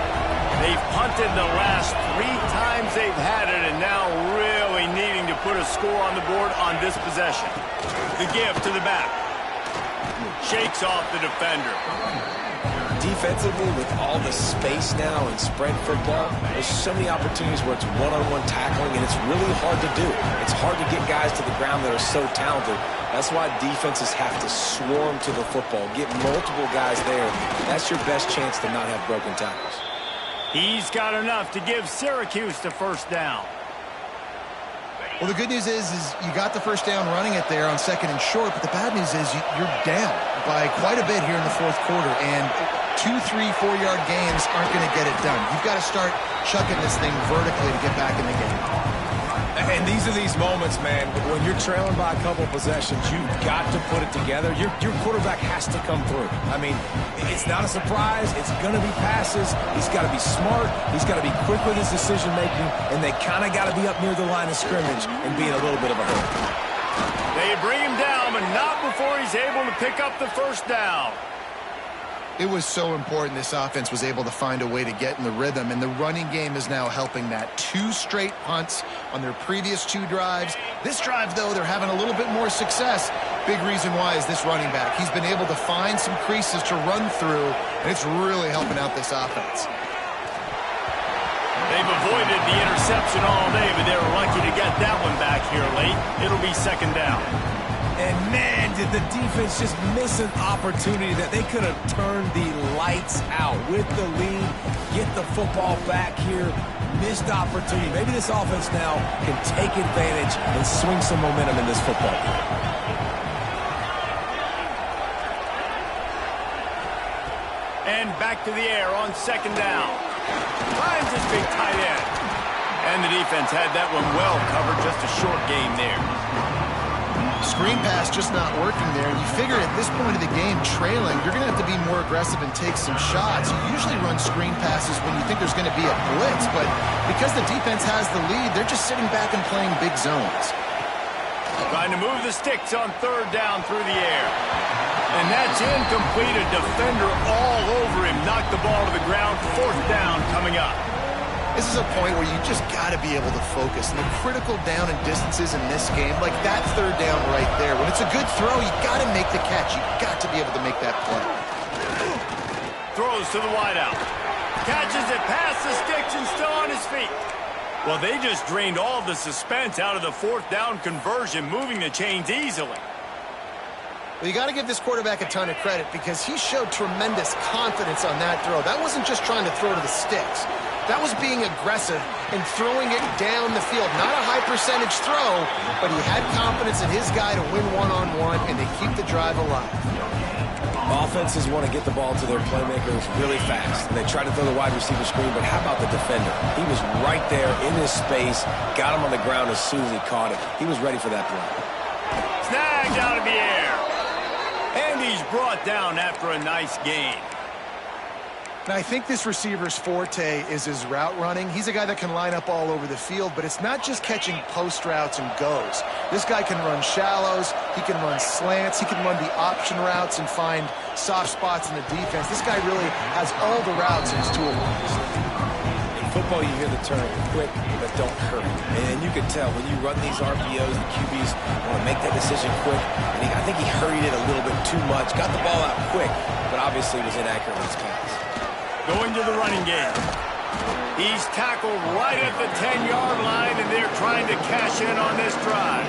They've punted the last 3 times they've had it, and now really needing to put a score on the board on this possession. The give to the back. Shakes off the defender. Defensively, with all the space now in spread football, there's so many opportunities where it's one-on-one tackling, and it's really hard to do. It's hard to get guys to the ground that are so talented. That's why defenses have to swarm to the football, get multiple guys there. That's your best chance to not have broken tackles. He's got enough to give Syracuse the first down. Well, the good news is you got the first down running it there on 2nd and short, but the bad news is you're down by quite a bit here in the 4th quarter. And 2, 3, 4-yard gains aren't going to get it done. You've got to start chucking this thing vertically to get back in the game. And these are these moments, man, when you're trailing by a couple of possessions, you've got to put it together. Your quarterback has to come through. I mean, it's not a surprise. It's going to be passes. He's got to be smart. He's got to be quick with his decision-making, and they kind of got to be up near the line of scrimmage and be in a little bit of a hurry. They bring him down, but not before he's able to pick up the first down. It was so important this offense was able to find a way to get in the rhythm, and the running game is now helping that. 2 straight punts on their previous 2 drives. This drive, though, they're having a little bit more success. Big reason why is this running back. He's been able to find some creases to run through, and it's really helping out this offense. They've avoided the interception all day, but they were lucky to get that one back here late. It'll be second down. And, man, did the defense just miss an opportunity that they could have turned the lights out with the lead, get the football back here, missed opportunity. Maybe this offense now can take advantage and swing some momentum in this football game. And back to the air on second down. Finds his big tight end. And the defense had that one well covered, just a short game there. Screen pass just not working there. You figure at this point of the game, trailing, you're going to have to be more aggressive and take some shots. You usually run screen passes when you think there's going to be a blitz, but because the defense has the lead, they're just sitting back and playing big zones. Trying to move the sticks on third down through the air. And that's incomplete. A defender all over him. Knocked the ball to the ground. Fourth down coming up. This is a point where you just got to be able to focus. And the critical down and distances in this game, like that third down right there, when it's a good throw, you got to make the catch. You got to be able to make that play. Throws to the wideout. Catches it past the sticks and still on his feet. Well, they just drained all the suspense out of the fourth down conversion, moving the chains easily. Well, you got to give this quarterback a ton of credit because he showed tremendous confidence on that throw. That wasn't just trying to throw to the sticks. That was being aggressive and throwing it down the field. Not a high percentage throw, but he had confidence in his guy to win one-on-one and to keep the drive alive. Offenses want to get the ball to their playmakers really fast. And they try to throw the wide receiver screen, but how about the defender? He was right there in his space, got him on the ground as soon as he caught it. He was ready for that play. Snagged out of the air. And he's brought down after a nice gain. Now, I think this receiver's forte is his route running. He's a guy that can line up all over the field, but it's not just catching post routes and goes. This guy can run shallows, he can run slants, he can run the option routes and find soft spots in the defense. This guy really has all the routes in his toolbox. In football, you hear the term quick, but don't hurry. And you can tell when you run these RPOs, the QBs want to make that decision quick. And I think he hurried it a little bit too much, got the ball out quick, but obviously was inaccurate with his pass. Going to the running game. He's tackled right at the 10-yard line, and they're trying to cash in on this drive.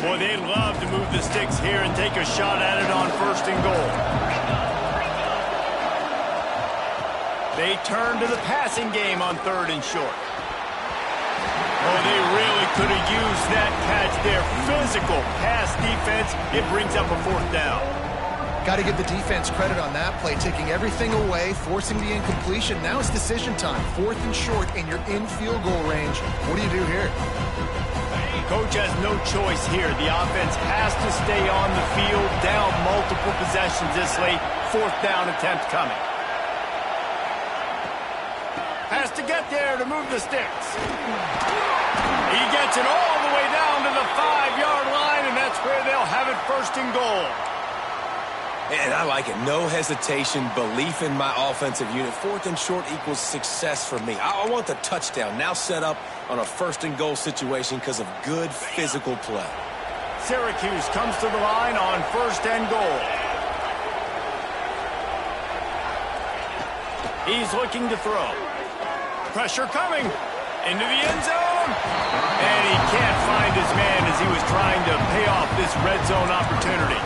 Boy, they'd love to move the sticks here and take a shot at it on first and goal. They turn to the passing game on third and short. Oh, they really could have used that catch there. Physical pass defense. It brings up a fourth down. Got to give the defense credit on that play, taking everything away, forcing the incompletion. Now it's decision time. Fourth and short, and you're in field goal range. What do you do here? Coach has no choice here. The offense has to stay on the field, down multiple possessions this late. Fourth down attempt coming. Has to get there to move the sticks. He gets it all the way down to the 5-yard line, and that's where they'll have it first and goal. And I like it. No hesitation, belief in my offensive unit. Fourth and short equals success for me. I want the touchdown now set up on a first and goal situation because of good physical play. Syracuse comes to the line on first and goal. He's looking to throw. Pressure coming into the end zone. And he can't find his man as he was trying to pay off this red zone opportunity.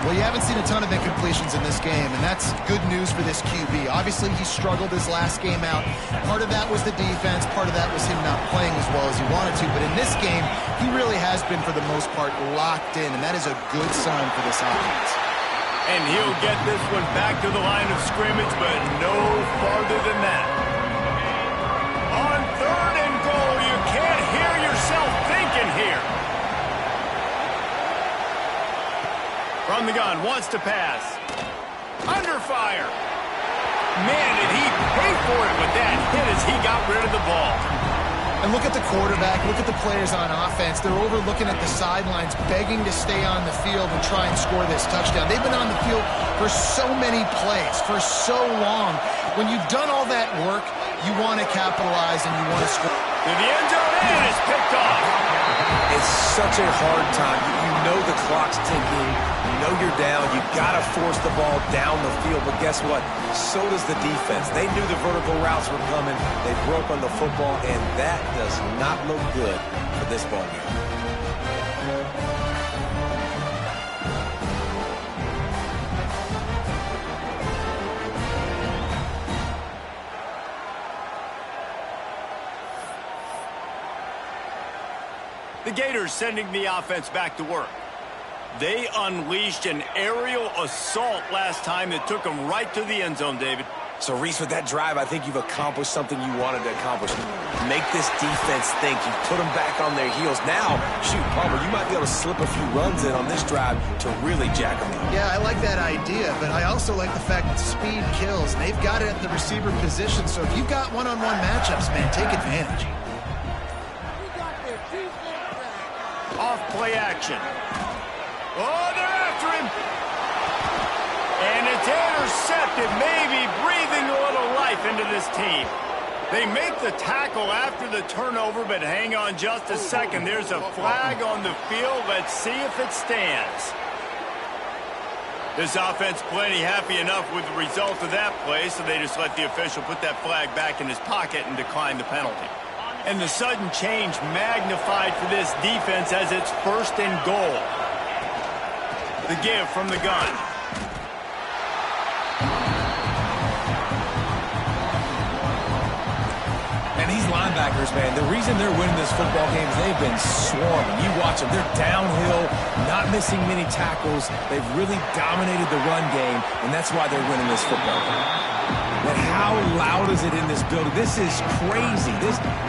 Well, you haven't seen a ton of incompletions in this game, and that's good news for this QB. Obviously, he struggled his last game out. Part of that was the defense. Part of that was him not playing as well as he wanted to. But in this game, he really has been, for the most part, locked in, and that is a good sign for this offense. And he'll get this one back to the line of scrimmage, but no farther than that. On 3rd and goal, you can't hear yourself thinking here. From the gun, wants to pass. Under fire. Man, did he pay for it with that hit as he got rid of the ball. And look at the quarterback, look at the players on offense. They're over looking at the sidelines, begging to stay on the field and try and score this touchdown. They've been on the field for so many plays, for so long. When you've done all that work, you want to capitalize and you want to score. To the end zone, and it's picked off. It's such a hard time. You know the clock's ticking. You know you're down. You got to force the ball down the field. But guess what? So does the defense. They knew the vertical routes were coming. They broke on the football, and that does not look good for this ball game. The Gators sending the offense back to work. They unleashed an aerial assault last time that took them right to the end zone, David. So, Reese, with that drive, I think you've accomplished something you wanted to accomplish. Make this defense think. You've put them back on their heels. Now, shoot, Palmer, you might be able to slip a few runs in on this drive to really jack them up. Yeah, I like that idea, but I also like the fact that speed kills. And they've got it at the receiver position, so if you've got one-on-one matchups, man, take advantage. Off play action. Oh, they're after him. And it's intercepted, maybe breathing a little life into this team. They make the tackle after the turnover, but hang on just a second. There's a flag on the field. Let's see if it stands. This offense plenty happy enough with the result of that play, so they just let the official put that flag back in his pocket and decline the penalty. And the sudden change magnified for this defense as it's 1st and goal. The give from the gun. And these linebackers, man, the reason they're winning this football game is they've been swarming. You watch them. They're downhill, not missing many tackles. They've really dominated the run game, and that's why they're winning this football game. But how loud is it in this building? This is crazy.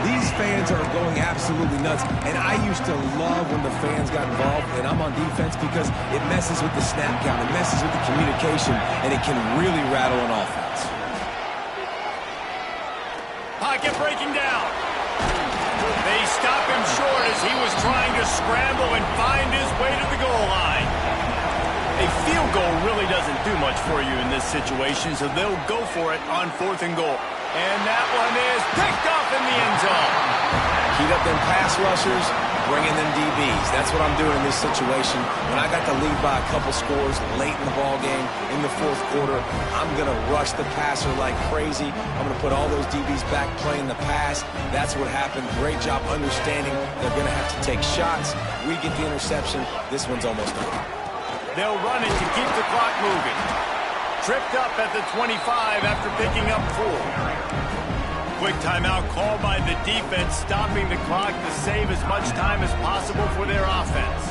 These fans are going absolutely nuts. And I used to love when the fans got involved, and I'm on defense, because it messes with the snap count. It messes with the communication, and it can really rattle an offense. Pocket breaking down. They stop him short as he was trying to scramble and find his way to the goal line. A field goal really doesn't do much for you in this situation, so they'll go for it on 4th and goal. And that one is picked off in the end zone. Heat up them pass rushers, bring in them DBs. That's what I'm doing in this situation. When I got the lead by a couple scores late in the ball game, in the 4th quarter, I'm going to rush the passer like crazy. I'm going to put all those DBs back playing the pass. That's what happened. Great job understanding they're going to have to take shots. We get the interception. This one's almost over. They'll run it to keep the clock moving. Tripped up at the 25 after picking up 4. Quick timeout called by the defense, stopping the clock to save as much time as possible for their offense.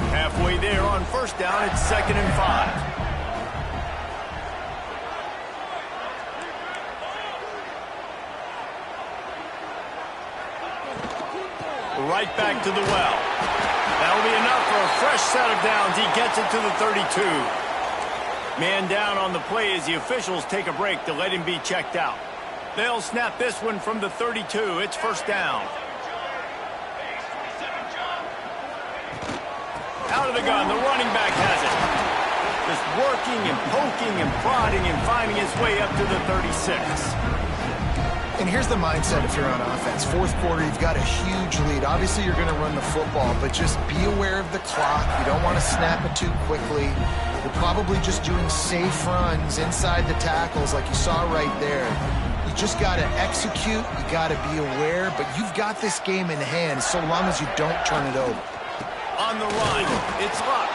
Halfway there on 1st down, it's 2nd and 5. Right back to the well. That'll be enough for a fresh set of downs. He gets it to the 32. Man down on the play as the officials take a break to let him be checked out. They'll snap this one from the 32. It's 1st down. Out of the gun, the running back has it. Just working and poking and prodding and finding his way up to the 36. And here's the mindset if you're on offense. 4th quarter, you've got a huge lead. Obviously, you're going to run the football, but just be aware of the clock. You don't want to snap it too quickly. You're probably just doing safe runs inside the tackles like you saw right there. You just got to execute. You got to be aware, but you've got this game in hand so long as you don't turn it over. On the run, it's Luck.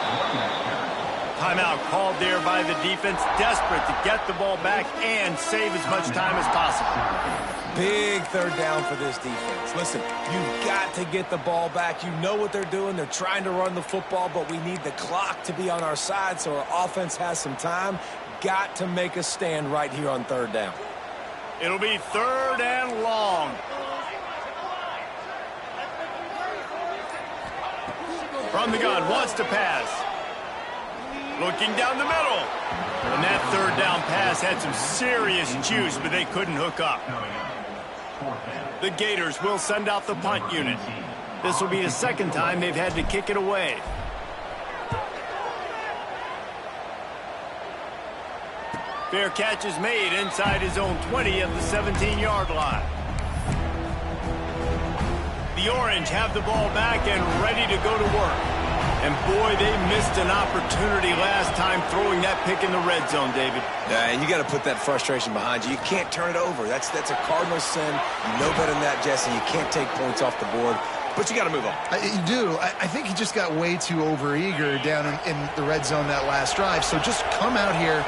Timeout called there by the defense, desperate to get the ball back and save as much time as possible. Big third down for this defense. Listen, you've got to get the ball back. You know what they're doing. They're trying to run the football, but we need the clock to be on our side so our offense has some time. Got to make a stand right here on third down. It'll be third and long. From the gun, wants to pass. Looking down the middle. And that third down pass had some serious juice, but they couldn't hook up. The Gators will send out the punt unit. This will be the second time they've had to kick it away. Fair catch is made inside his own 20 at the 17-yard line. The Orange have the ball back and ready to go to work. And boy, they missed an opportunity last time throwing that pick in the red zone, David. Yeah, and you got to put that frustration behind you. You can't turn it over. That's a cardinal sin. You know better than that, Jesse. You can't take points off the board. But you got to move on. You do. I think he just got way too overeager down in the red zone that last drive. So just come out here,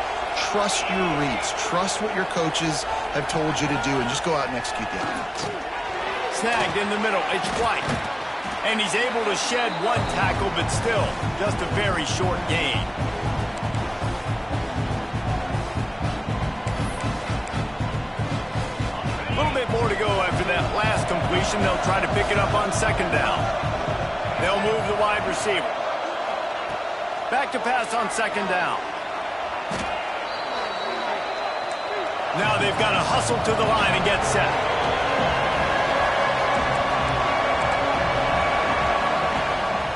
trust your reads, trust what your coaches have told you to do, and just go out and execute the offense. Snagged in the middle. It's White. And he's able to shed one tackle, but still just a very short gain. A little bit more to go after that last completion. They'll try to pick it up on second down. They'll move the wide receiver. Back to pass on second down. Now they've got to hustle to the line and get set.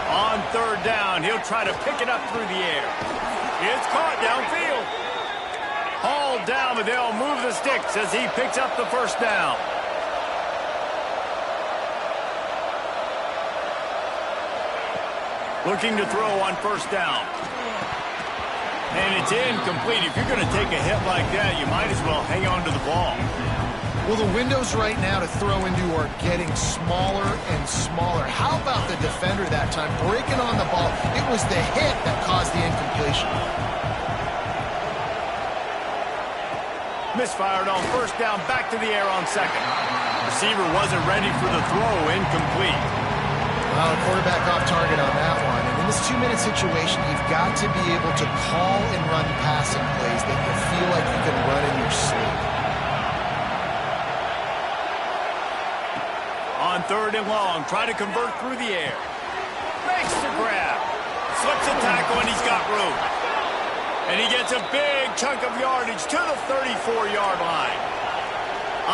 On third down, he'll try to pick it up through the air. It's caught downfield. Hauled down, but they'll move the sticks as he picks up the first down. Looking to throw on first down. And it's incomplete. If you're going to take a hit like that, you might as well hang on to the ball. Well, the windows right now to throw into are getting smaller and smaller. How about the defender that time breaking on the ball? It was the hit that caused the incompletion. Misfired on first down, back to the air on second. Receiver wasn't ready for the throw, incomplete. Well, quarterback off target on that one. And in this two-minute situation, you've got to be able to call and run passing plays that you feel like you can run in your sleep. On third and long, try to convert through the air. Makes the grab. Slips a tackle, and he's got room. And he gets a big chunk of yardage to the 34-yard line.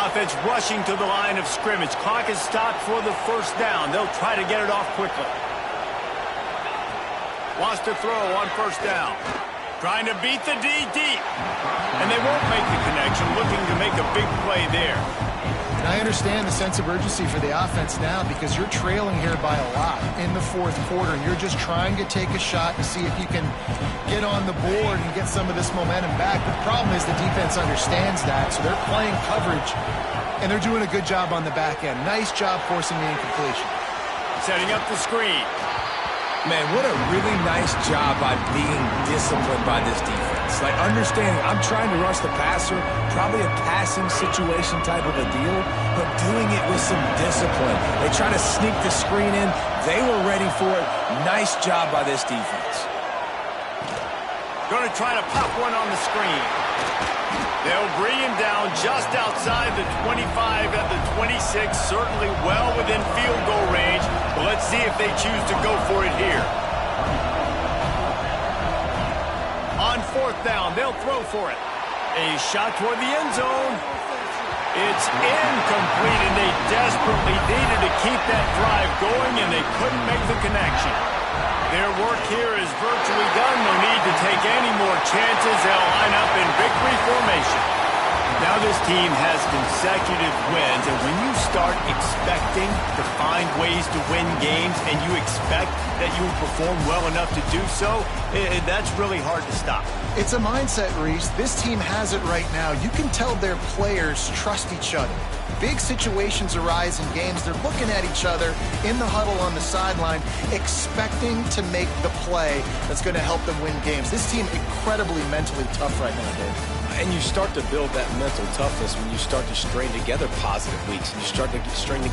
Offense rushing to the line of scrimmage. Clock is stopped for the first down. They'll try to get it off quickly. Wants to throw on first down. Trying to beat the D deep. And they won't make the connection. Looking to make a big play there. And I understand the sense of urgency for the offense now because you're trailing here by a lot in the fourth quarter, and you're just trying to take a shot to see if you can get on the board and get some of this momentum back. But the problem is the defense understands that, so they're playing coverage, and they're doing a good job on the back end. Nice job forcing the incompletion. Setting up the screen. Man, what a really nice job by being disciplined by this defense. Like, understanding I'm trying to rush the passer, probably a passing situation type of a deal, but doing it with some discipline. They try to sneak the screen in. They were ready for it. Nice job by this defense. Going to try to pop one on the screen. They'll bring him down just outside the 25 at the 26, certainly well within field goal range. But let's see if they choose to go for it here. On fourth down, they'll throw for it. A shot toward the end zone. It's incomplete, and they desperately needed to keep that drive going, and they couldn't make the connection. Their work here is virtually done. No need to take any more chances. They'll line up in victory formation. Now this team has consecutive wins, and when you start expecting to find ways to win games and you expect that you will perform well enough to do so, that's really hard to stop. It's a mindset, Reese. This team has it right now. You can tell their players trust each other. big situations arise in games, they're looking at each other in the huddle on the sideline, expecting to make the play that's going to help them win games. This team incredibly mentally tough right now, Dave. And you start to build that mental toughness when you start to string together positive weeks and you start to string together